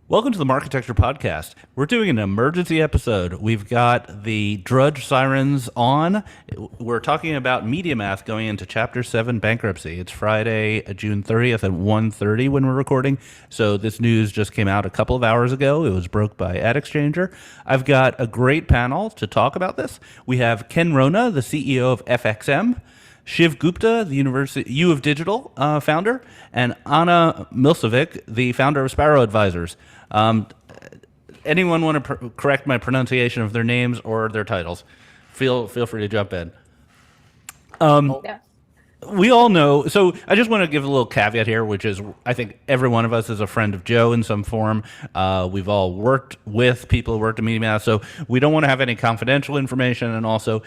Welcome to the Marketecture Podcast. We're doing an emergency episode. We've got the Drudge Sirens on. We're talking about MediaMath going into Chapter 7 bankruptcy. It's Friday, June 30th at 1:30 when we're recording. So this news just came out a couple of hours ago. It was broke by AdExchanger. I've got a great panel to talk about this. We have Ken Rona, the CEO of FXM. Shiv Gupta, the University U of Digital founder, and Anna Milicevic, the founder of Sparrow Advisors. Um, Anyone want to correct my pronunciation of their names or their titles? Feel free to jump in. Yeah. We all know. So I just want to give a little caveat here, which is I think every one of us is a friend of Joe in some form. We've all worked with people who worked at MediaMath, so we don't want to have any confidential information. And also,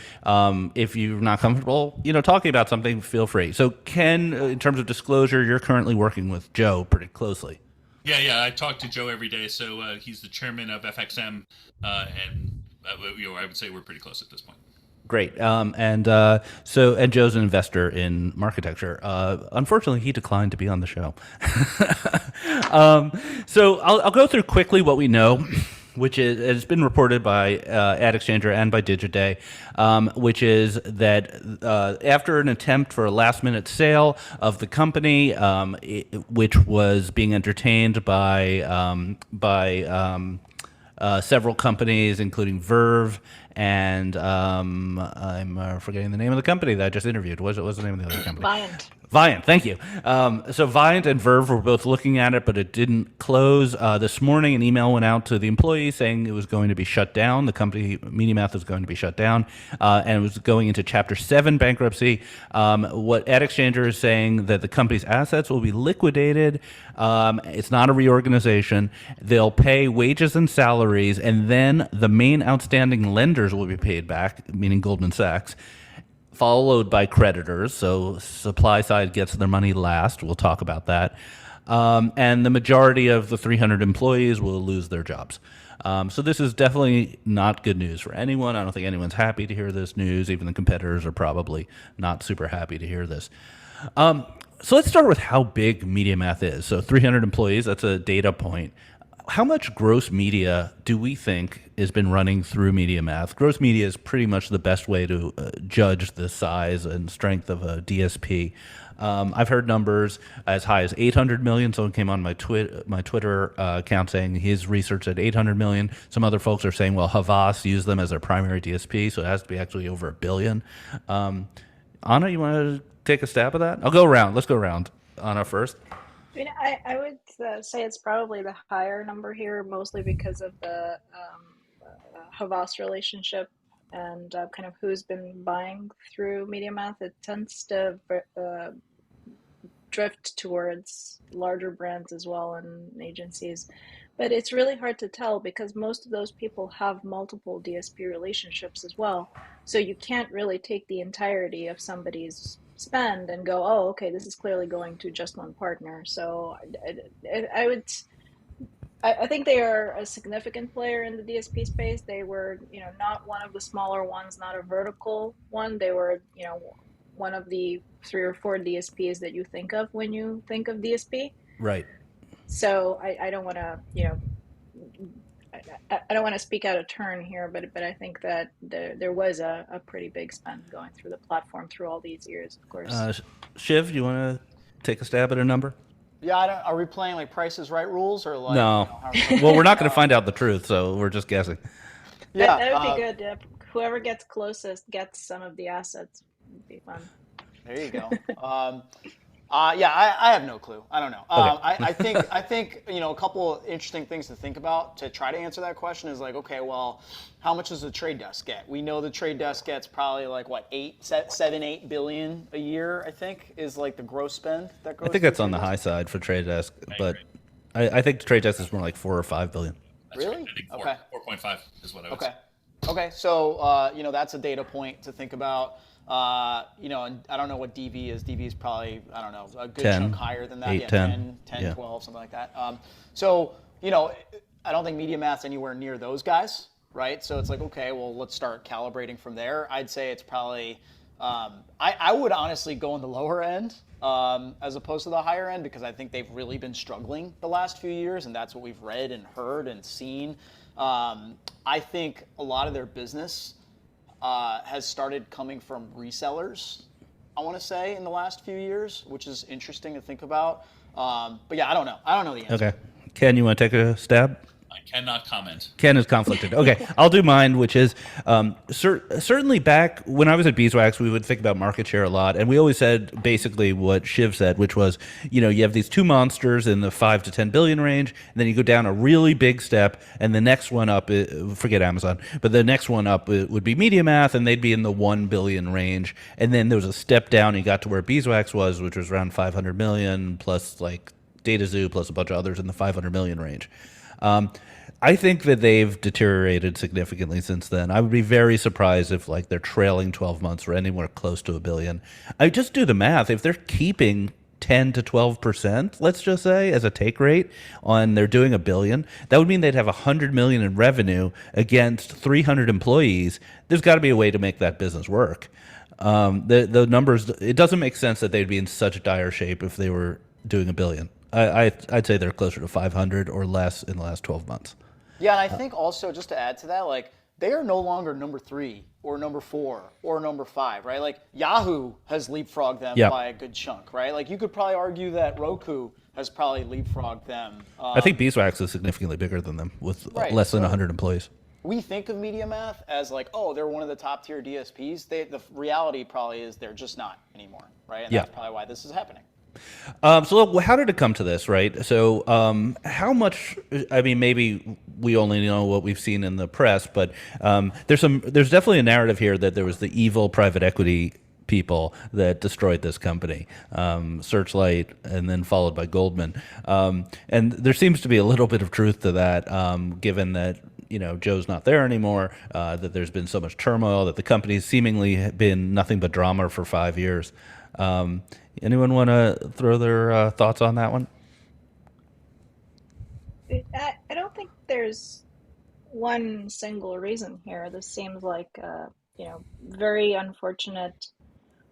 if you're not comfortable, talking about something, feel free. So, Ken, in terms of disclosure, you're currently working with Joe pretty closely. Yeah. I talk to Joe every day. So he's the chairman of FXM, and I would say we're pretty close at this point. Great. And Joe's an investor in Marketecture. Unfortunately, he declined to be on the show. So I'll go through quickly what we know, which is it's been reported by AdExchanger and by Digiday, which is that after an attempt for a last-minute sale of the company, which was being entertained by several companies, including Verve, and I'm forgetting the name of the company that I just interviewed. What's the name of the other company? Viant. Viant, thank you. So Viant and Verve were both looking at it, but it didn't close. This morning, an email went out to the employees saying it was going to be shut down. The company, MediaMath, was going to be shut down, and it was going into Chapter 7 bankruptcy. What AdExchanger is saying that the company's assets will be liquidated. It's not a reorganization. They'll pay wages and salaries, and then the main outstanding lenders will be paid back, meaning Goldman Sachs, followed by creditors. So supply side gets their money last. We'll talk about that. And the majority of the 300 employees will lose their jobs. So this is definitely not good news for anyone. I don't think anyone's happy to hear this news. Even the competitors are probably not super happy to hear this. So let's start with how big MediaMath is. So 300 employees, that's a data point. How much gross media do we think has been running through MediaMath? Gross media is pretty much the best way to judge the size and strength of a DSP. I've heard numbers as high as 800 million. Someone came on my Twitter account saying his research at 800 million. Some other folks are saying, well, Havas used them as their primary DSP, so it has to be actually over $1 billion. Anna, you want to take a stab at that? I'll go around. Let's go around. Anna first. I would say it's probably the higher number here, mostly because of the Havas relationship and kind of who's been buying through MediaMath. It tends to drift towards larger brands as well and agencies. But it's really hard to tell because most of those people have multiple DSP relationships as well. So you can't really take the entirety of somebody's spend and go, oh, okay, this is clearly going to just one partner. So I think they are a significant player in the DSP space. They were, not one of the smaller ones, not a vertical one. They were, one of the 3 or 4 DSPs that you think of when you think of DSP. Right. So I don't want to, I don't want to speak out of turn here, but I think that there was a pretty big spend going through the platform through all these years, of course. Shiv, you want to take a stab at a number? Yeah, are we playing like Price is Right rules or like? No. Well, we're not going to find out the truth, so we're just guessing. Yeah, that would be good. Whoever gets closest gets some of the assets. Would be fun. There you go. I have no clue. I don't know. Okay. I think a couple interesting things to think about to try to answer that question is like, okay, well, how much does the trade desk get? We know the trade desk gets probably like what 8 billion a year. I think is like the gross spend that goes. I think that's on the high side for Trade Desk, but I think the Trade Desk is more like 4 or 5 billion. That's Really? Right. I think 4, Okay. 4.5 is what I would Okay. say. Okay. So that's a data point to think about. And I don't know what DV is. DV is probably, I don't know, a good 10, chunk higher than that. 8, yeah, 10. 10, Yeah. 12, something like that. I don't think MediaMath's anywhere near those guys, right? So it's like, okay, well, let's start calibrating from there. I'd say it's probably, I would honestly go on the lower end as opposed to the higher end, because I think they've really been struggling the last few years, and that's what we've read and heard and seen. I think a lot of their business has started coming from resellers, I want to say, in the last few years, which is interesting to think about. But yeah, I don't know. I don't know the answer. Okay. Ken, you want to take a stab? I cannot comment. Ken is conflicted. Okay, I'll do mine, which is certainly back when I was at Beeswax, we would think about market share a lot, and we always said basically what Shiv said, which was, you have these two monsters in the 5 to 10 billion range, and then you go down a really big step, and the next one up, forget Amazon, but the next one up would be MediaMath, and they'd be in the 1 billion range, and then there was a step down, and you got to where Beeswax was, which was around 500 million, plus like DataZoo, plus a bunch of others in the 500 million range. I think that they've deteriorated significantly since then. I would be very surprised if like their trailing 12 months were anywhere close to $1 billion. I just do the math. If they're keeping 10 to 12%, let's just say, as a take rate on they're doing $1 billion, that would mean they'd have 100 million in revenue against 300 employees. There's got to be a way to make that business work. The numbers, it doesn't make sense that they'd be in such dire shape if they were doing $1 billion. I'd say they're closer to 500 or less in the last 12 months. Yeah, and I think also, just to add to that, like, they are no longer number 3 or number 4 or number 5, right? Like, Yahoo has leapfrogged them by a good chunk, right? Like, you could probably argue that Roku has probably leapfrogged them. I think Beeswax is significantly bigger than them with less than 100 employees. We think of MediaMath as like, oh, they're one of the top tier DSPs. The reality probably is they're just not anymore, right? And that's probably why this is happening. So look, how did it come to this, right? So how much, I mean, maybe we only know what we've seen in the press, but there's definitely a narrative here that there was the evil private equity people that destroyed this company, Searchlight, and then followed by Goldman. And there seems to be a little bit of truth to that, given that Joe's not there anymore, that there's been so much turmoil, that the company's seemingly been nothing but drama for 5 years. Anyone want to throw their thoughts on that one? I don't think there's one single reason here. This seems like very unfortunate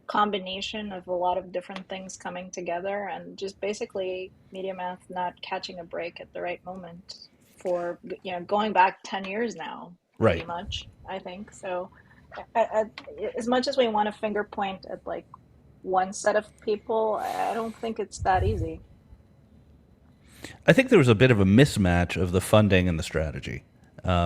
combination of a lot of different things coming together, and just basically MediaMath not catching a break at the right moment for going back 10 years now, pretty much, I think. So as much as we want to finger point at like one set of people, I don't think it's that easy. I think there was a bit of a mismatch of the funding and the strategy,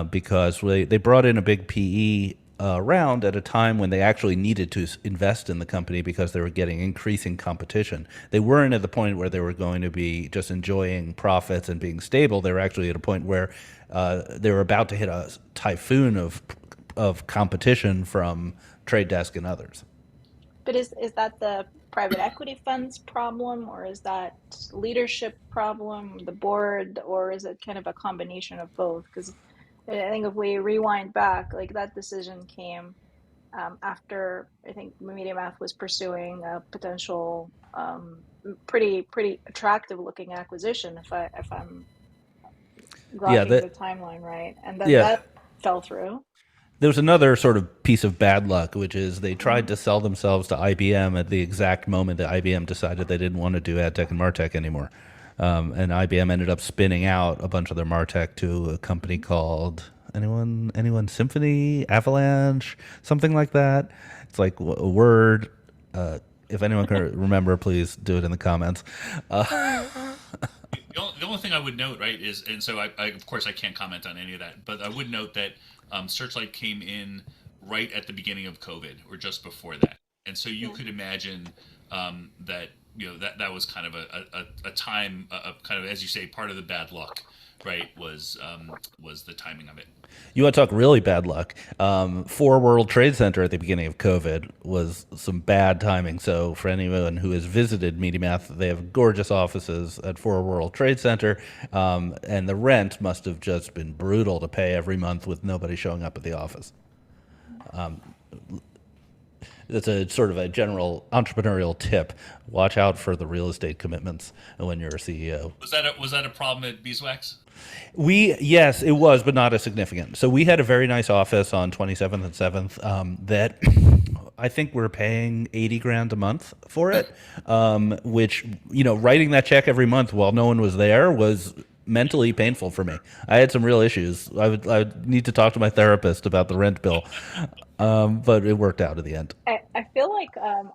because they brought in a big PE round at a time when they actually needed to invest in the company because they were getting increasing competition. They weren't at the point where they were going to be just enjoying profits and being stable. They were actually at a point where they were about to hit a typhoon of competition from Trade Desk and others. But is that the private equity fund's problem, or is that leadership problem, the board, or is it kind of a combination of both? Because I think if we rewind back, like that decision came after I think MediaMath was pursuing a potential pretty attractive looking acquisition, if I'm grasping the timeline right, and that fell through. There was another sort of piece of bad luck, which is they tried to sell themselves to IBM at the exact moment that IBM decided they didn't want to do AdTech and MarTech anymore. And IBM ended up spinning out a bunch of their MarTech to a company called anyone Symphony, Avalanche, something like that. It's like a word. If anyone can remember, please do it in the comments. The only thing I would note, right, is, and so I of course I can't comment on any of that, but I would note that Searchlight came in right at the beginning of COVID or just before that, and so you could imagine that that was kind of a time, kind of, as you say, part of the bad luck, right, was the timing of it. You want to talk really bad luck? 4 World Trade Center at the beginning of COVID was some bad timing. So for anyone who has visited MediaMath, they have gorgeous offices at 4 World Trade Center, and the rent must have just been brutal to pay every month with nobody showing up at the office. That's a sort of a general entrepreneurial tip. Watch out for the real estate commitments when you're a CEO. Was that a problem at Beeswax? Yes, it was, but not as significant. So we had a very nice office on 27th and 7th that I think we're paying 80 grand a month for it, which, writing that check every month while no one was there was mentally painful for me. I had some real issues. I would need to talk to my therapist about the rent bill, but it worked out at the end. I feel like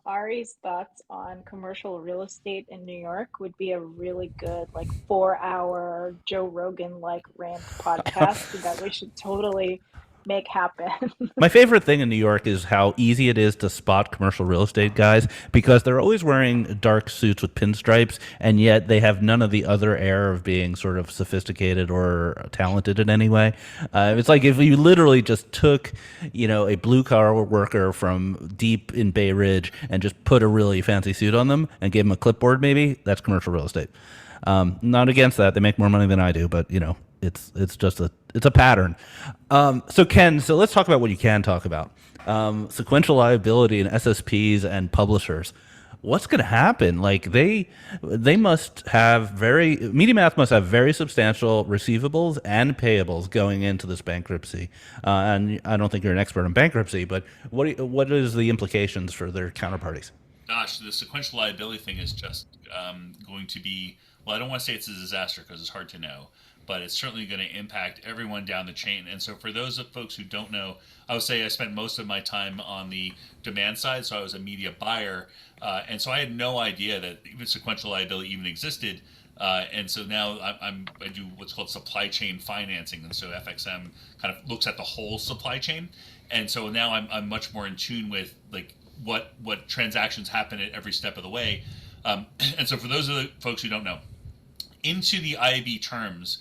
Ari's thoughts on commercial real estate in New York would be a really good, like, 4 hour Joe Rogan like rant podcast that we should totally make happen. My favorite thing in New York is how easy it is to spot commercial real estate guys because they're always wearing dark suits with pinstripes, and yet they have none of the other air of being sort of sophisticated or talented in any way. It's like if you literally just took, a blue collar worker from deep in Bay Ridge and just put a really fancy suit on them and gave them a clipboard, maybe that's commercial real estate. Not against that; they make more money than I do, but it's just a pattern. So Ken, let's talk about what you can talk about. Sequential liability and SSPs and publishers. What's going to happen? Like they must have MediaMath must have very substantial receivables and payables going into this bankruptcy. And I don't think you're an expert on bankruptcy, but what is the implications for their counterparties? Gosh, the sequential liability thing is just going to be, well, I don't want to say it's a disaster because it's hard to know, but it's certainly going to impact everyone down the chain. And so for those of folks who don't know, I would say I spent most of my time on the demand side, so I was a media buyer, and so I had no idea that even sequential liability even existed. And so now I do what's called supply chain financing, and so FXM kind of looks at the whole supply chain. And so now I'm much more in tune with like what transactions happen at every step of the way. And so for those of the folks who don't know, into the IAB terms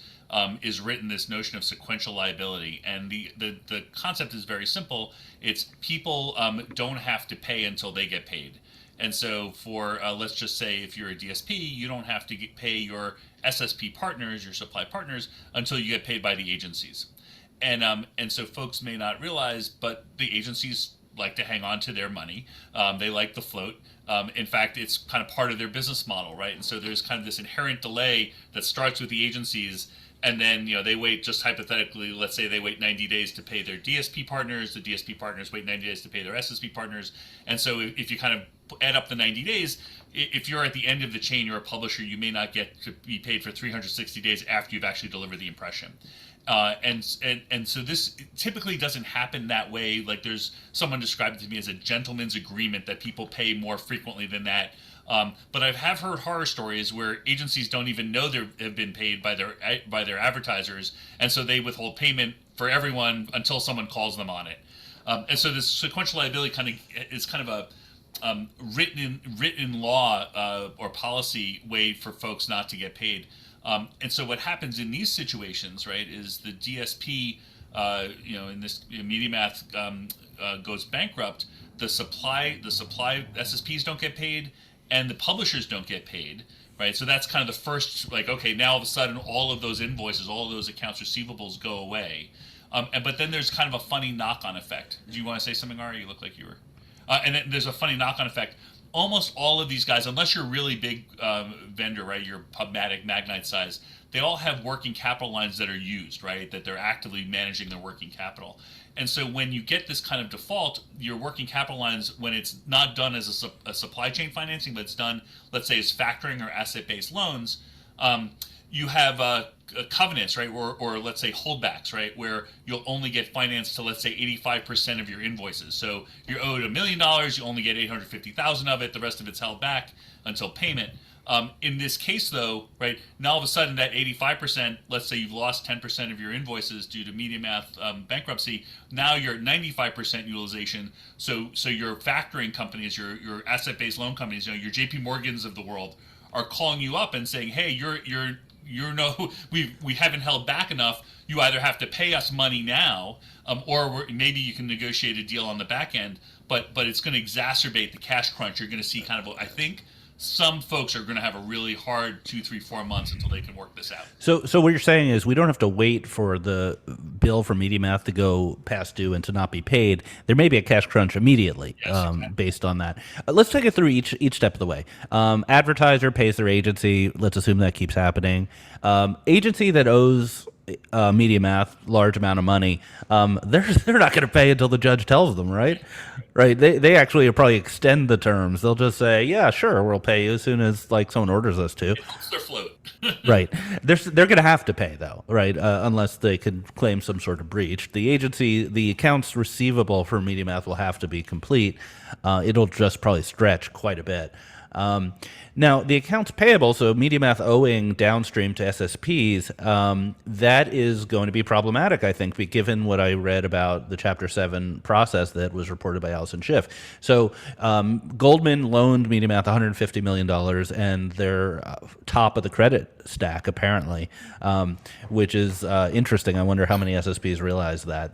is written this notion of sequential liability, and the concept is very simple. It's people don't have to pay until they get paid. And so for let's just say if you're a DSP, you don't have to pay your SSP partners, your supply partners, until you get paid by the agencies. And so folks may not realize, but the agencies like to hang on to their money. They like the float. In fact, it's kind of part of their business model, right? And so there's kind of this inherent delay that starts with the agencies, and then they wait, just hypothetically, let's say they wait 90 days to pay their DSP partners. The DSP partners wait 90 days to pay their SSP partners. And so if you kind of add up the 90 days, if you're at the end of the chain, you're a publisher, you may not get to be paid for 360 days after you've actually delivered the impression. And so this typically doesn't happen that way. Like someone described it to me as a gentleman's agreement that people pay more frequently than that. But I have heard horror stories where agencies don't even know they have been paid by their advertisers, and so they withhold payment for everyone until someone calls them on it. And so this sequential liability is kind of a written law or policy way for folks not to get paid. And so what happens in these situations, right, is the DSP, in this MediaMath goes bankrupt. The supply SSPs don't get paid, and the publishers don't get paid, right? So that's kind of the first, like, okay, now all of a sudden all of those invoices, all of those accounts receivables go away. But then there's kind of a funny knock-on effect. Do you want to say something, Ari? You look like you were. And then there's a funny knock-on effect. Almost all of these guys, unless you're a really big vendor, right, you're Pubmatic, Magnite size, they all have working capital lines that are used, right, that they're actively managing their working capital. And so when you get this kind of default, your working capital lines, when it's not done as a supply chain financing, but it's done, let's say, as factoring or asset-based loans, you have covenants, right, or let's say holdbacks, right, where you'll only get financed to, let's say, 85% of your invoices. So you're owed $1 million, you only get 850,000 of it, the rest of it's held back until payment. In this case, though, right, now all of a sudden that 85%, let's say you've lost 10% of your invoices due to MediaMath bankruptcy, now you're at 95% utilization. So your factoring companies, your asset-based loan companies, your JP Morgans of the world are calling you up and saying, hey, we haven't held back enough. You either have to pay us money now, or maybe you can negotiate a deal on the back end. But it's going to exacerbate the cash crunch. You're going to see kind of, I think, some folks are going to have a really hard 2, 3, 4 months until they can work this out. So what you're saying is we don't have to wait for the bill for MediaMath to go past due and to not be paid. There may be a cash crunch immediately, yes, exactly, based on that. Let's take it through each step of the way. Advertiser pays their agency. Let's assume that keeps happening. Agency that owes MediaMath large amount of money, they're not going to pay until the judge tells them, right? Right? They actually will probably extend the terms. They'll just say, yeah, sure, we'll pay you as soon as like someone orders us to. It's their float. Right. They're going to have to pay though, right? Unless they can claim some sort of breach. The agency, the accounts receivable for MediaMath will have to be complete. It'll just probably stretch quite a bit. Now, the accounts payable, so MediaMath owing downstream to SSPs, that is going to be problematic, I think, given what I read about the Chapter 7 process that was reported by Allison Shiv. So Goldman loaned MediaMath $150 million, and they're top of the credit stack, apparently, which is interesting. I wonder how many SSPs realized that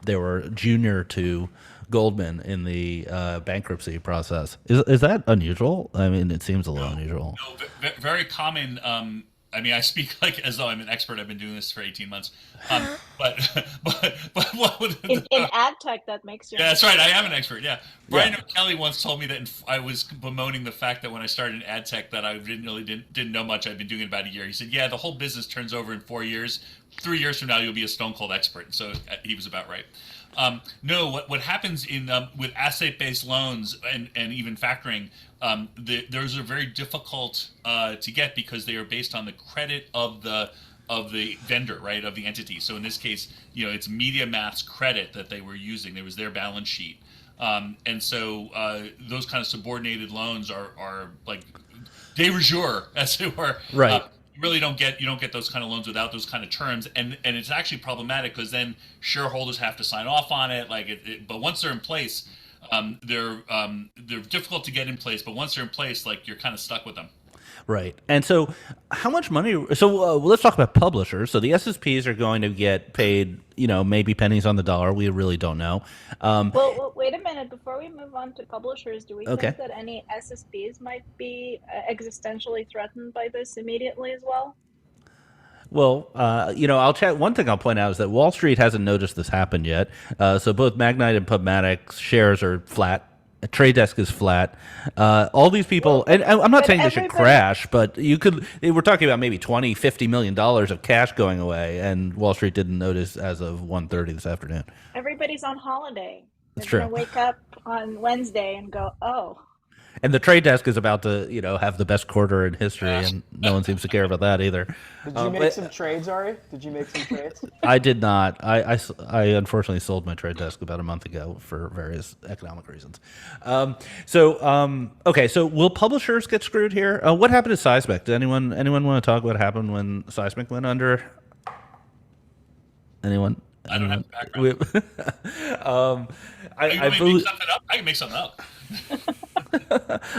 they were junior to Goldman in the bankruptcy process. Is that unusual? I mean, it seems a little unusual. No, very common. I mean, I speak like as though I'm an expert. I've been doing this for 18 months. But what would In ad tech, that makes you. Yeah, that's right. I am an expert. Yeah, Brian O'Kelly once told me that I was bemoaning the fact that when I started in ad tech that I didn't know much. I'd been doing it about a year. He said, "Yeah, the whole business turns over in 4 years. 3 years from now, you'll be a stone cold expert." So he was about right. No, what happens in with asset-based loans and even factoring, those are very difficult to get because they are based on the credit of the vendor, right, of the entity. So in this case, it's MediaMath's credit that they were using. It was their balance sheet, and so those kind of subordinated loans are like de rigueur, as it were. Right. You really don't get those kind of loans without those kind of terms, and it's actually problematic because then shareholders have to sign off on it. But once they're in place, they're difficult to get in place. But once they're in place, like you're kind of stuck with them. Right. And so how much money? So let's talk about publishers. So the SSPs are going to get paid, maybe pennies on the dollar. We really don't know. Well, wait a minute. Before we move on to publishers, do we Okay. think that any SSPs might be existentially threatened by this immediately as well? Well, I'll chat. One thing I'll point out is that Wall Street hasn't noticed this happen yet. So both Magnite and PubMatic shares are flat. Trade Desk is flat. All these people, and I'm not saying they should crash, but we're talking about maybe $20-50 million of cash going away, and Wall Street didn't notice as of 1:30 this afternoon. Everybody's on holiday. That's They're true. going to wake up on Wednesday and go, oh. And the Trade Desk is about to, have the best quarter in history, and no one seems to care about that either. Did you make some trades, Ari? Did you make some trades? I did not. I unfortunately sold my Trade Desk about a month ago for various economic reasons. Okay, so will publishers get screwed here? What happened to Seismic? Did anyone want to talk about what happened when Seismic went under? Anyone? I don't have the background. I can make something up.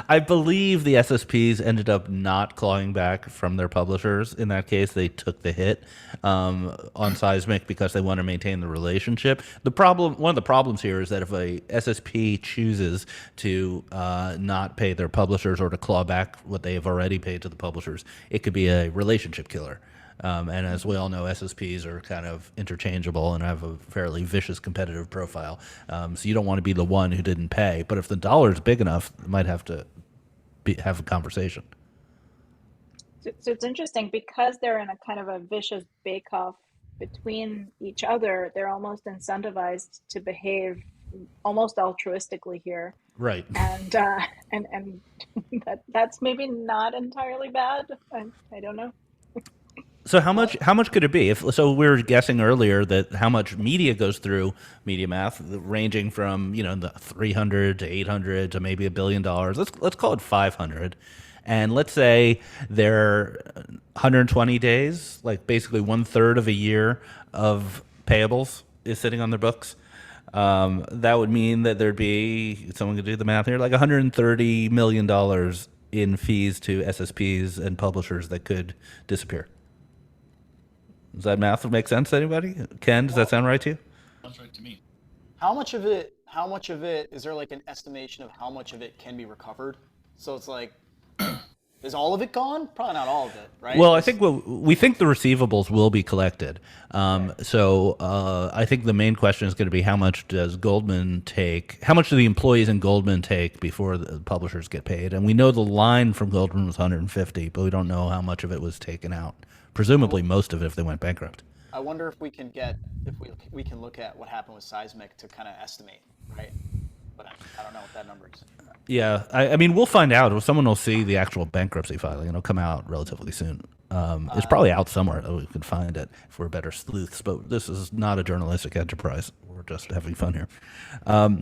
I believe the SSPs ended up not clawing back from their publishers. In that case, they took the hit on Seismic because they want to maintain the relationship. One of the problems here is that if a SSP chooses to not pay their publishers or to claw back what they have already paid to the publishers, it could be a relationship killer. And as we all know, SSPs are kind of interchangeable and have a fairly vicious competitive profile. So you don't want to be the one who didn't pay. But if the dollar is big enough, you might have to have a conversation. So it's interesting because they're in a kind of a vicious bake-off between each other. They're almost incentivized to behave almost altruistically here. Right. And that's maybe not entirely bad. I don't know. So how much could it be? So we were guessing earlier that how much media goes through MediaMath, ranging from the 300 to 800 to maybe $1 billion. Let's call it 500, and let's say they're 120 days, like basically 1/3 of a year of payables is sitting on their books. That would mean that there'd be, someone could do the math here, like $130 million in fees to SSPs and publishers that could disappear. Does that math make sense to anybody? Ken, does that sound right to you? Sounds right to me. How much of it is there like an estimation of how much of it can be recovered? So it's like Is all of it gone? Probably not all of it, right? Well, I think we think the receivables will be collected. So I think the main question is going to be how much does Goldman take? How much do the employees in Goldman take before the publishers get paid? And we know the line from Goldman was 150, but we don't know how much of it was taken out. Presumably, most of it if they went bankrupt. I wonder if we can get we can look at what happened with Seismic to kind of estimate, right? But I don't know what that number is. Yeah, I mean, we'll find out. Someone will see the actual bankruptcy filing. It'll come out relatively soon. It's probably out somewhere that we can find it if we're better sleuths. But this is not a journalistic enterprise. We're just having fun here. So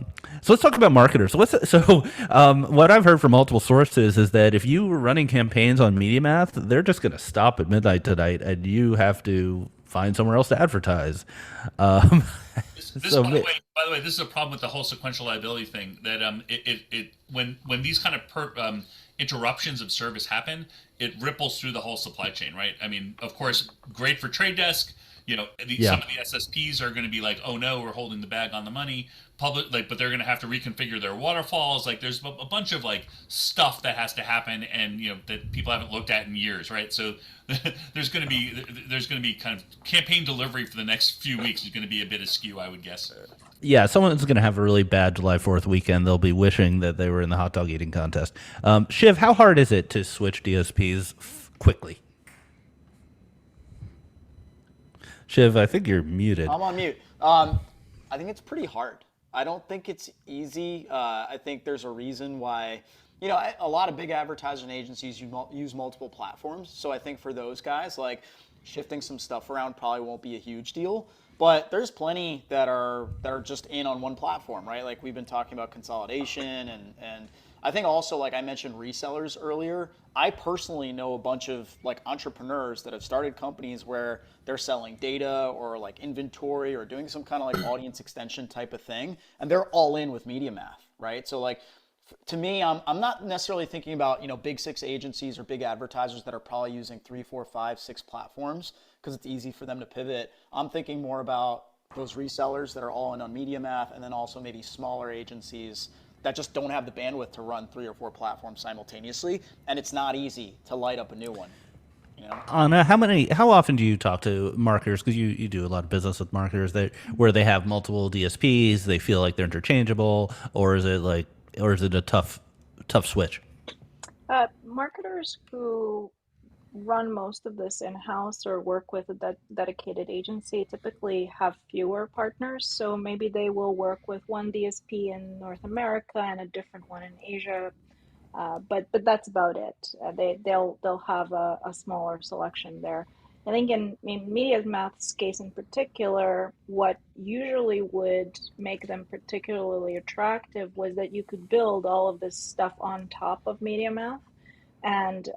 let's talk about marketers. What I've heard from multiple sources is that if you were running campaigns on MediaMath, they're just going to stop at midnight tonight, and you have to find somewhere else to advertise. By the way, this is a problem with the whole sequential liability thing. That when these kind of interruptions of service happen, it ripples through the whole supply chain, right? I mean, of course, great for trade desk. Some of the SSPs are going to be like, oh no, we're holding the bag on the money. But they're going to have to reconfigure their waterfalls. Like, there's a bunch of like stuff that has to happen, and that people haven't looked at in years, right? So there's going to be kind of campaign delivery for the next few weeks is going to be a bit askew, I would guess. Yeah, someone's going to have a really bad July 4th weekend. They'll be wishing that they were in the hot dog eating contest. Shiv, how hard is it to switch DSPs quickly? Shiv, I think you're muted. I'm on mute. I think it's pretty hard. I don't think it's easy. I think there's a reason why, a lot of big advertising agencies use multiple platforms. So I think for those guys, like shifting some stuff around probably won't be a huge deal. But there's plenty that are just in on one platform, right? Like we've been talking about consolidation, and I think also, like I mentioned resellers earlier, I personally know a bunch of like entrepreneurs that have started companies where they're selling data or like inventory or doing some kind of like audience extension type of thing, and they're all in with MediaMath, right? So like to me, I'm not necessarily thinking about big six agencies or big advertisers that are probably using 3, 4, 5, 6 platforms because it's easy for them to pivot. I'm thinking more about those resellers that are all in on MediaMath, and then also maybe smaller agencies that just don't have the bandwidth to run 3 or 4 platforms simultaneously, and it's not easy to light up a new one. Anna, how often do you talk to marketers? Because you do a lot of business with marketers where they have multiple DSPs, they feel like they're interchangeable, or is it a tough switch? Marketers who run most of this in-house or work with a dedicated agency typically have fewer partners. So maybe they will work with one DSP in North America and a different one in Asia. But that's about it. They'll have a smaller selection there. I think in MediaMath's case in particular, what usually would make them particularly attractive was that you could build all of this stuff on top of MediaMath. And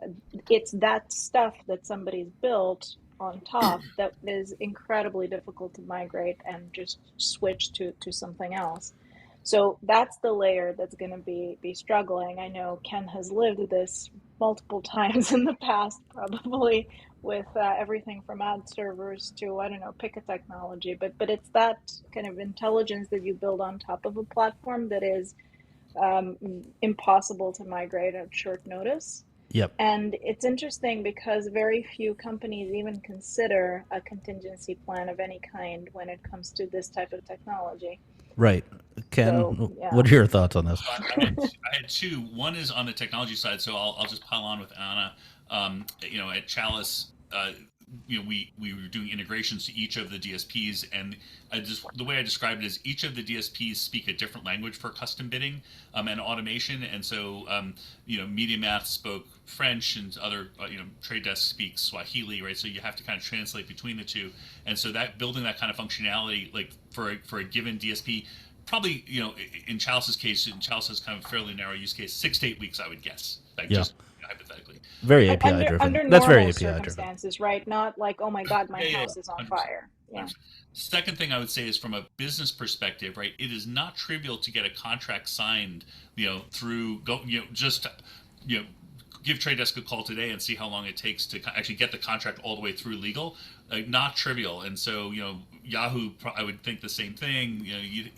it's that stuff that somebody's built on top that is incredibly difficult to migrate and just switch to something else. So that's the layer that's going to be struggling. I know Ken has lived this multiple times in the past, probably with everything from ad servers to, I don't know, pick a technology. But it's that kind of intelligence that you build on top of a platform that is impossible to migrate at short notice. Yep. And it's interesting because very few companies even consider a contingency plan of any kind when it comes to this type of technology. Right. Ken, what are your thoughts on this? I had two. One is on the technology side, so I'll just pile on with Anna. At Chalice, we were doing integrations to each of the DSPs, and the way I described it is each of the DSPs speak a different language for custom bidding and automation, and so MediaMath spoke French, and other Trade Desk speaks Swahili, right? So you have to kind of translate between the two, and so that building that kind of functionality, like for a given DSP, probably in Chalice's case, Chalice has kind of a fairly narrow use case, 6 to 8 weeks, I would guess. Just hypothetically. Very API driven. That's very API circumstances, driven. Right? Not like, oh my God, my house is on 100%. Fire. Yeah. Second thing I would say is from a business perspective, right? It is not trivial to get a contract signed, through give Trade Desk a call today and see how long it takes to actually get the contract all the way through legal. Like, not trivial. And so, Yahoo, I would think the same thing,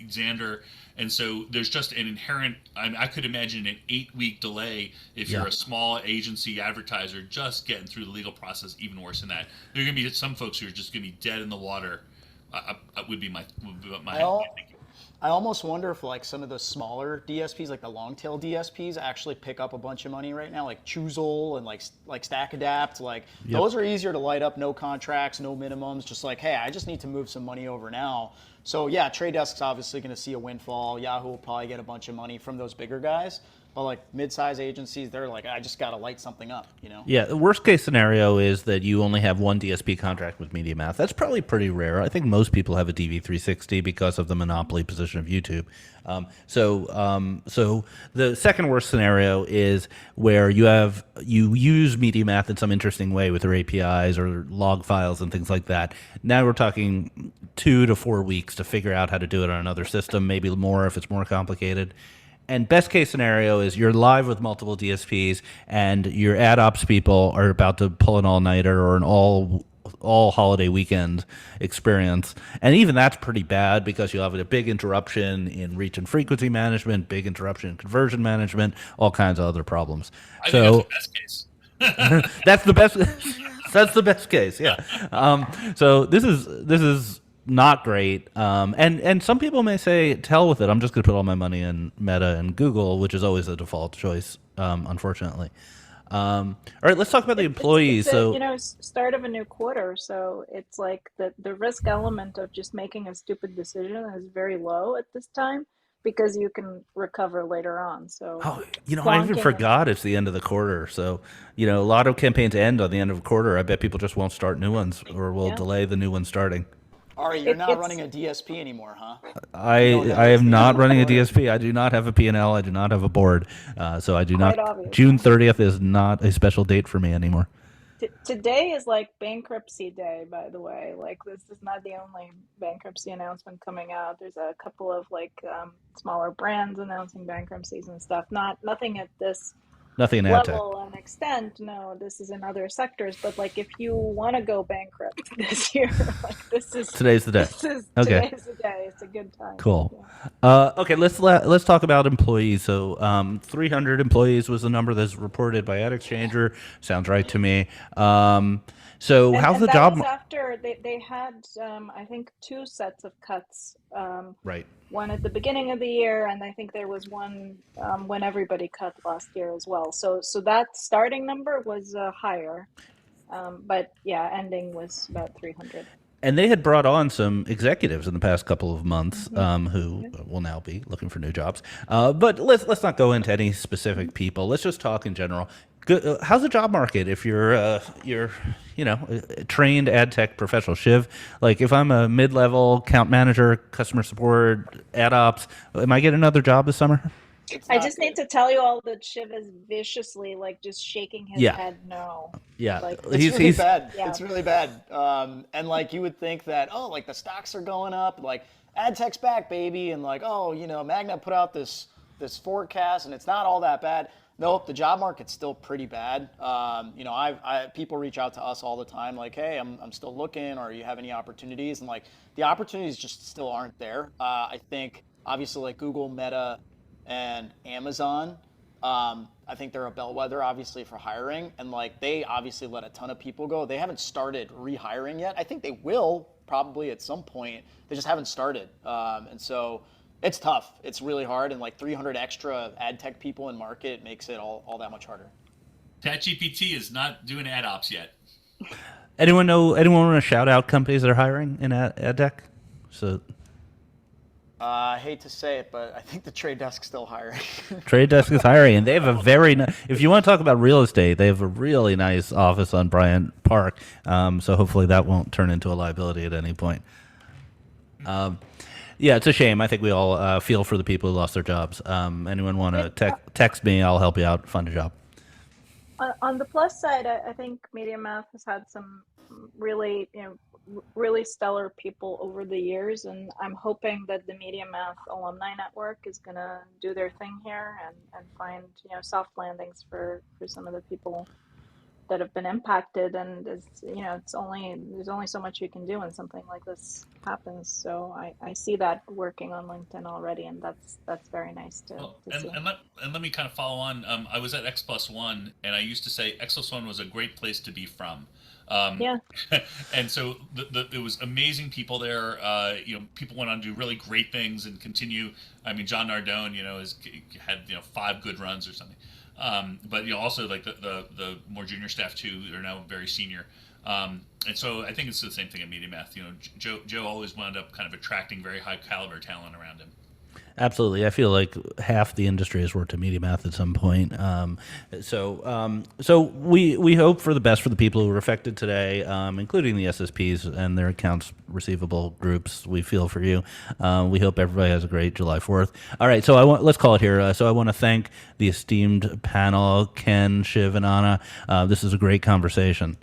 Xander. And so there's just an inherent, I could imagine an 8-week delay if you're a small agency advertiser just getting through the legal process, even worse than that. There are going to be some folks who are just going to be dead in the water, would be my I almost wonder if like some of the smaller DSPs, like the long tail DSPs, actually pick up a bunch of money right now, like Choozle and like StackAdapt. Like those are easier to light up, no contracts, no minimums. Just like, hey, I just need to move some money over now. So yeah, Trade Desk's obviously going to see a windfall. Yahoo will probably get a bunch of money from those bigger guys. But like mid-size agencies, they're like, I just got to light something up, Yeah, the worst case scenario is that you only have one DSP contract with MediaMath. That's probably pretty rare. I think most people have a DV360 because of the monopoly position of YouTube. So the second worst scenario is where you use MediaMath in some interesting way with their APIs or log files and things like that. Now we're talking 2 to 4 weeks to figure out how to do it on another system, maybe more if it's more complicated. And best case scenario is you're live with multiple DSPs and your ad ops people are about to pull an all-nighter or an all holiday weekend experience. And even that's pretty bad because you'll have a big interruption in reach and frequency management, big interruption in conversion management, all kinds of other problems. I think that's the best case. That's the best. That's the best case. Yeah. So this is not great. And some people may say, to hell with it, I'm just going to put all my money in Meta and Google, which is always the default choice, unfortunately. All right, let's talk about the employees. Start of a new quarter, so it's like the risk element of just making a stupid decision is very low at this time because you can recover later on. So I even forgot it's the end of the quarter. So a lot of campaigns end on the end of a quarter. I bet people just won't start new ones or will delay the new one starting. Ari, you're not running a DSP anymore, huh? I am not running a DSP. I do not have a P&L. I do not have a board. So I do not. Obvious. June 30th is not a special date for me anymore. Today is like bankruptcy day, by the way. Like, this is not the only bankruptcy announcement coming out. There's a couple of smaller brands announcing bankruptcies and stuff. Nothing at this Nothing in ad tech. level and extent. No, this is in other sectors. But if you want to go bankrupt this year, today's the day. Today's the day. It's a good time. Cool. Okay, let's talk about employees. So 300 employees was the number that's reported by AdExchanger. Sounds right to me. So how's the job? Was after they had, I think, 2 sets of cuts. Right. One at the beginning of the year, and I think there was one when everybody cut last year as well. So that starting number was higher, but yeah, ending was about 300. And they had brought on some executives in the past couple of months who will now be looking for new jobs. But let's not go into any specific people. Let's just talk in general. How's the job market if you're a trained ad tech professional? Shiv, like if I'm a mid-level account manager, customer support, ad ops, am I getting another job this summer? I just need to tell you all that Shiv is viciously just shaking his head no. Yeah. It's really bad. Yeah. It's really bad. And you would think that, the stocks are going up, ad tech's back, baby, and Magna put out this forecast and it's not all that bad. Nope, the job market's still pretty bad. People reach out to us all the time, hey, I'm still looking, or you have any opportunities? And the opportunities just still aren't there. I think obviously Google, Meta, and Amazon, I think they're a bellwether obviously for hiring, and they obviously let a ton of people go. They haven't started rehiring yet. I think they will probably at some point. They just haven't started, and so. It's tough. It's really hard, and 300 extra ad tech people in market makes it all that much harder. ChatGPT is not doing ad ops yet. Anyone want to shout out companies that are hiring in ad tech? So, I hate to say it, but I think the Trade Desk's still hiring. Trade Desk is hiring, and they have a very if you want to talk about real estate, they have a really nice office on Bryant Park. So hopefully that won't turn into a liability at any point. Yeah, it's a shame. I think we all feel for the people who lost their jobs. Anyone want to text me? I'll help you out. Find a job. On the plus side, I think MediaMath has had some really really stellar people over the years, and I'm hoping that the MediaMath Alumni Network is going to do their thing here and find, soft landings for some of the people that have been impacted. And there's only so much you can do when something like this happens. So I see that working on LinkedIn already, and that's very nice to Well, see. and let me kind of follow on. I was at X Plus One, and I used to say X Plus One was a great place to be from. Um, Yeah. and so there was amazing people there. People went on to do really great things and continue. I mean, John Nardone, had 5 good runs or something. But also like the more junior staff too, they're now very senior. And so I think it's the same thing at MediaMath. Joe always wound up kind of attracting very high caliber talent around him. Absolutely. I feel like half the industry has worked at MediaMath at some point. So we hope for the best for the people who were affected today, including the SSPs and their accounts receivable groups. We feel for you. We hope everybody has a great July 4th. All right. So let's call it here. So I want to thank the esteemed panel, Ken, Shiv, and Anna. This is a great conversation.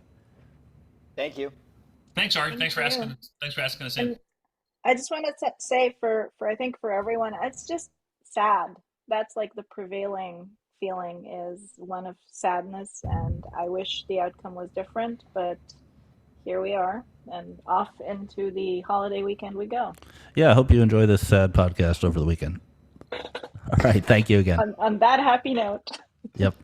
Thank you. Thanks, Ari. Thank Thanks for you. asking. Thanks for asking us in. And I just want to say I think for everyone, it's just sad. That's like the prevailing feeling, is one of sadness, and I wish the outcome was different, but here we are, and off into the holiday weekend we go. Yeah, I hope you enjoy this sad podcast over the weekend. All right. Thank you again. On that happy note. Yep.